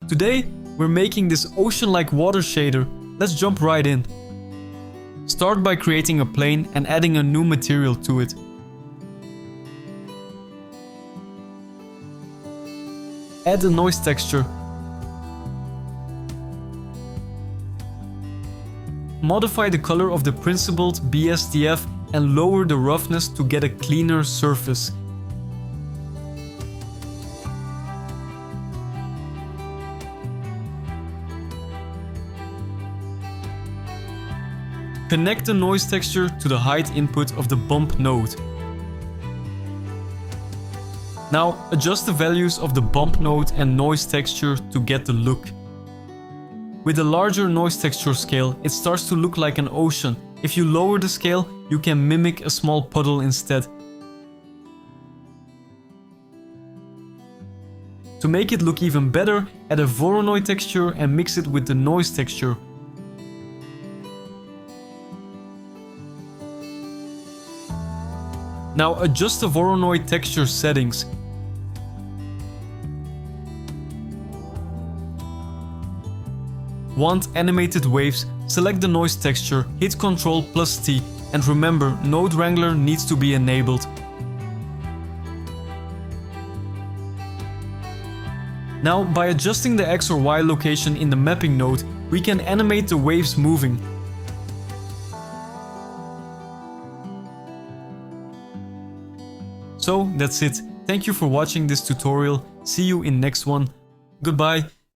Today, we're making this ocean-like water shader. Let's jump right in. Start by creating a plane and adding a new material to it. Add a noise texture. Modify the color of the principled BSDF and lower the roughness to get a cleaner surface. Connect the noise texture to the height input of the bump node. Now adjust the values of the bump node and noise texture to get the look. With a larger noise texture scale, it starts to look like an ocean. If you lower the scale, you can mimic a small puddle instead. To make it look even better, add a Voronoi texture and mix it with the noise texture. Now adjust the Voronoi texture settings. Want animated waves? Select the noise texture, hit Ctrl+T, and remember, Node Wrangler needs to be enabled. Now, by adjusting the X or Y location in the mapping node, we can animate the waves moving. So that's it. Thank you for watching this tutorial. See you in next one. Goodbye.